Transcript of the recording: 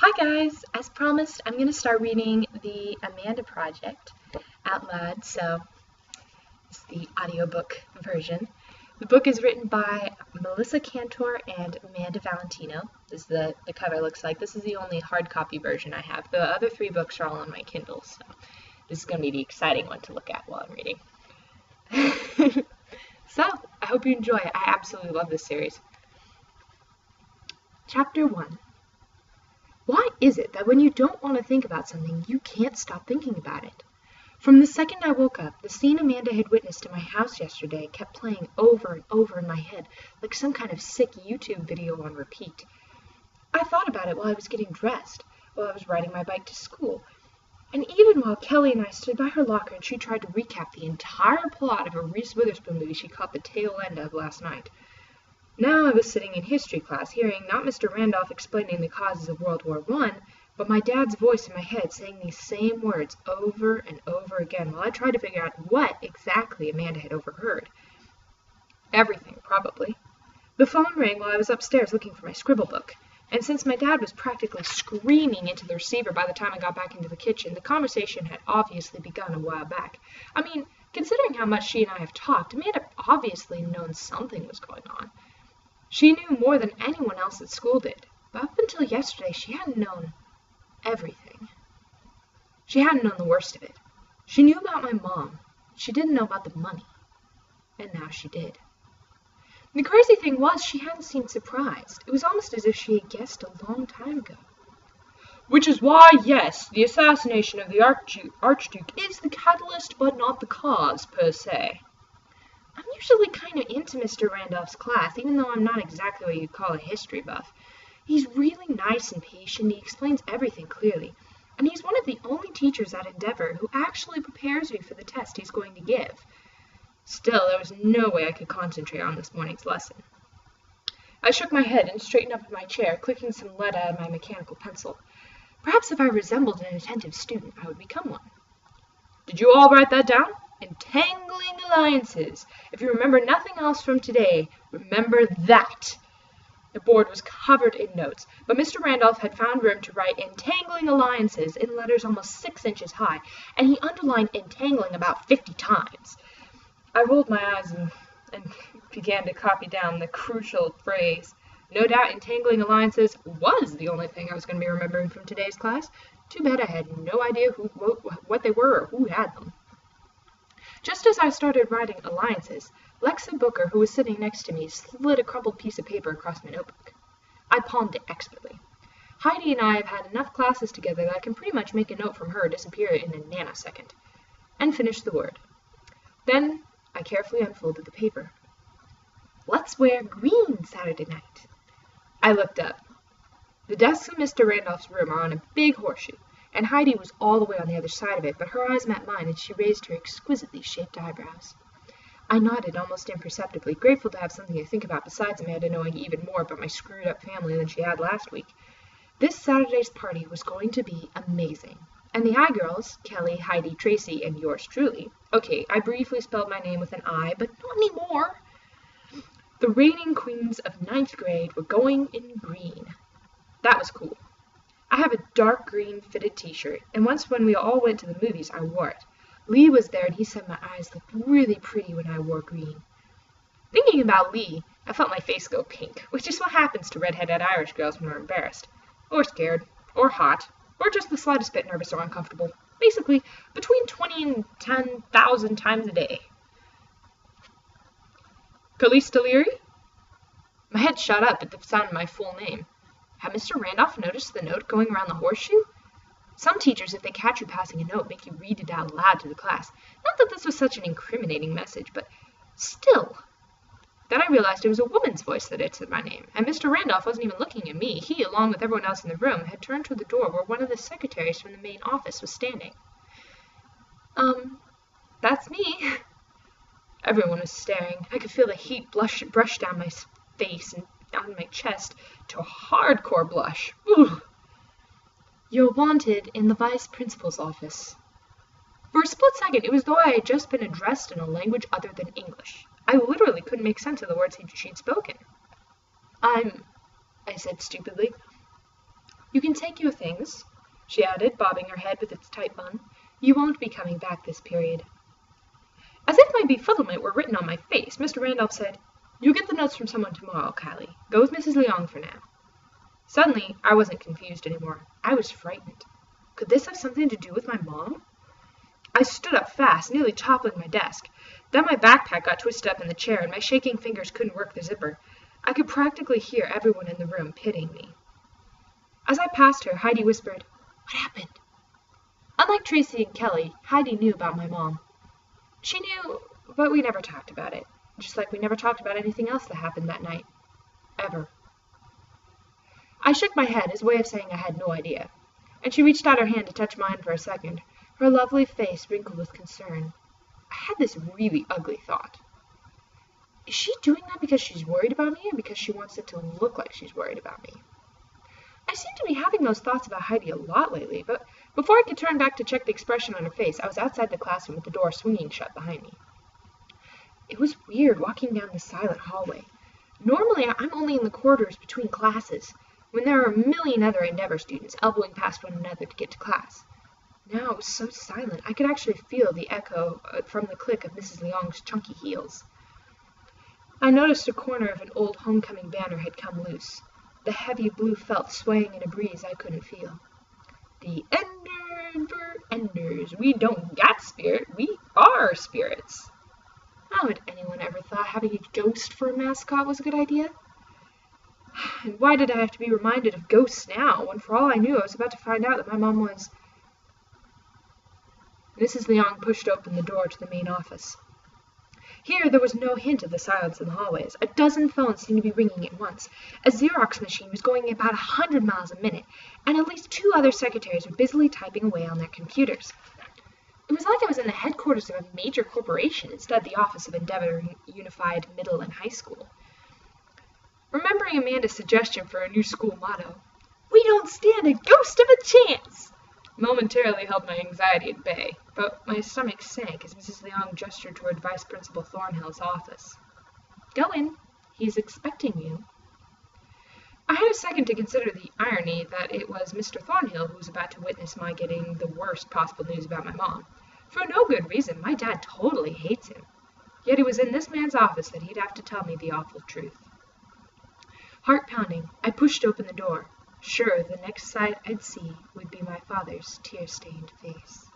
Hi guys! As promised, I'm going to start reading the Amanda Project out loud, so it's the audiobook version. The book is written by Melissa Kantor and Amanda Valentino. This is the cover looks like. This is the only hard copy version I have. The other three books are all on my Kindle, so this is going to be the exciting one to look at while I'm reading. So, I hope you enjoy it. I absolutely love this series. Chapter 1. Why is it that when you don't want to think about something, you can't stop thinking about it? From the second I woke up, the scene Amanda had witnessed in my house yesterday kept playing over and over in my head, like some kind of sick YouTube video on repeat. I thought about it while I was getting dressed, while I was riding my bike to school, and even while Kelly and I stood by her locker and she tried to recap the entire plot of a Reese Witherspoon movie she caught the tail end of last night. Now I was sitting in history class, hearing not Mr. Randolph explaining the causes of World War I, but my dad's voice in my head saying these same words over and over again while I tried to figure out what exactly Amanda had overheard. Everything, probably. The phone rang while I was upstairs looking for my scribble book, and since my dad was practically screaming into the receiver by the time I got back into the kitchen, the conversation had obviously begun a while back. I mean, considering how much she and I have talked, Amanda obviously known something was going on. She knew more than anyone else at school did, but up until yesterday she hadn't known everything. She hadn't known the worst of it. She knew about my mom. She didn't know about the money. And now she did. The crazy thing was she hadn't seemed surprised. It was almost as if she had guessed a long time ago. Which is why, yes, the assassination of the Archduke is the catalyst, but not the cause, per se. I'm usually kind of into Mr. Randolph's class, even though I'm not exactly what you'd call a history buff. He's really nice and patient, he explains everything clearly, and he's one of the only teachers at Endeavor who actually prepares me for the test he's going to give. Still, there was no way I could concentrate on this morning's lesson. I shook my head and straightened up in my chair, clicking some lead out of my mechanical pencil. Perhaps if I resembled an attentive student, I would become one. Did you all write that down? Entangling alliances. If you remember nothing else from today, remember that. The board was covered in notes, but Mr. Randolph had found room to write entangling alliances in letters almost 6 inches high, and he underlined entangling about 50 times. I rolled my eyes and began to copy down the crucial phrase. No doubt entangling alliances was the only thing I was going to be remembering from today's class. Too bad I had no idea what they were or who had them. Just as I started writing alliances, Lexa Booker, who was sitting next to me, slid a crumpled piece of paper across my notebook. I palmed it expertly. Heidi and I have had enough classes together that I can pretty much make a note from her disappear in a nanosecond, and finish the word. Then I carefully unfolded the paper. Let's wear green Saturday night. I looked up. The desks in Mr. Randolph's room are on a big horseshoe, and Heidi was all the way on the other side of it, but her eyes met mine and she raised her exquisitely shaped eyebrows. I nodded almost imperceptibly, grateful to have something to think about besides Amanda knowing even more about my screwed-up family than she had last week. This Saturday's party was going to be amazing. And the I-girls, Kelly, Heidi, Tracy, and yours truly. Okay, I briefly spelled my name with an I, but not anymore. The reigning queens of 9th grade were going in green. That was cool. I have a dark green fitted t-shirt, and once when we all went to the movies, I wore it. Lee was there, and he said my eyes looked really pretty when I wore green. Thinking about Lee, I felt my face go pink, which is what happens to redheaded Irish girls when they're embarrassed, or scared, or hot, or just the slightest bit nervous or uncomfortable. Basically, between 20 and 10,000 times a day. Callista Leary? My head shot up at the sound of my full name. Had Mr. Randolph noticed the note going around the horseshoe? Some teachers, if they catch you passing a note, make you read it out loud to the class. Not that this was such an incriminating message, but still. Then I realized it was a woman's voice that had said my name, and Mr. Randolph wasn't even looking at me. He, along with everyone else in the room, had turned toward the door where one of the secretaries from the main office was standing. That's me. Everyone was staring. I could feel the heat brush down my face and down my chest to a hardcore blush. Ooh. You're wanted in the vice principal's office. For a split second, it was as though I had just been addressed in a language other than English. I literally couldn't make sense of the words she'd spoken. I said stupidly. You can take your things," she added, bobbing her head with its tight bun. "You won't be coming back this period." As if my befuddlement were written on my face, Mr. Randolph said, "You'll get the notes from someone tomorrow, Callie. Go with Mrs. Leong for now." Suddenly, I wasn't confused anymore. I was frightened. Could this have something to do with my mom? I stood up fast, nearly toppling my desk. Then my backpack got twisted up in the chair, and my shaking fingers couldn't work the zipper. I could practically hear everyone in the room pitying me. As I passed her, Heidi whispered, "What happened?" Unlike Tracy and Kelly, Heidi knew about my mom. She knew, but we never talked about it, just like we never talked about anything else that happened that night. Ever. I shook my head as a way of saying I had no idea, and she reached out her hand to touch mine for a second, her lovely face wrinkled with concern. I had this really ugly thought. Is she doing that because she's worried about me, or because she wants it to look like she's worried about me? I seem to be having those thoughts about Heidi a lot lately, but before I could turn back to check the expression on her face, I was outside the classroom with the door swinging shut behind me. It was weird walking down the silent hallway. Normally, I'm only in the corridors between classes, when there are a million other Endeavor students elbowing past one another to get to class. Now it was so silent, I could actually feel the echo from the click of Mrs. Leong's chunky heels. I noticed a corner of an old homecoming banner had come loose, the heavy blue felt swaying in a breeze I couldn't feel. "The Enders, we don't got spirit, we are spirits." How had anyone ever thought having a ghost for a mascot was a good idea? And why did I have to be reminded of ghosts now, when for all I knew I was about to find out that my mom was... Mrs. Leong pushed open the door to the main office. Here there was no hint of the silence in the hallways. A dozen phones seemed to be ringing at once. A Xerox machine was going about 100 miles a minute, and at least 2 other secretaries were busily typing away on their computers. It was like I was in the headquarters of a major corporation instead of the office of Endeavor Unified Middle and High School. Remembering Amanda's suggestion for a new school motto, "We don't stand a ghost of a chance," momentarily held my anxiety at bay, but my stomach sank as Mrs. Leong gestured toward Vice Principal Thornhill's office. "Go in. He's expecting you." I had a second to consider the irony that it was Mr. Thornhill who was about to witness my getting the worst possible news about my mom. For no good reason. My dad totally hates him. Yet it was in this man's office that he'd have to tell me the awful truth. Heart pounding, I pushed open the door, sure the next sight I'd see would be my father's tear-stained face.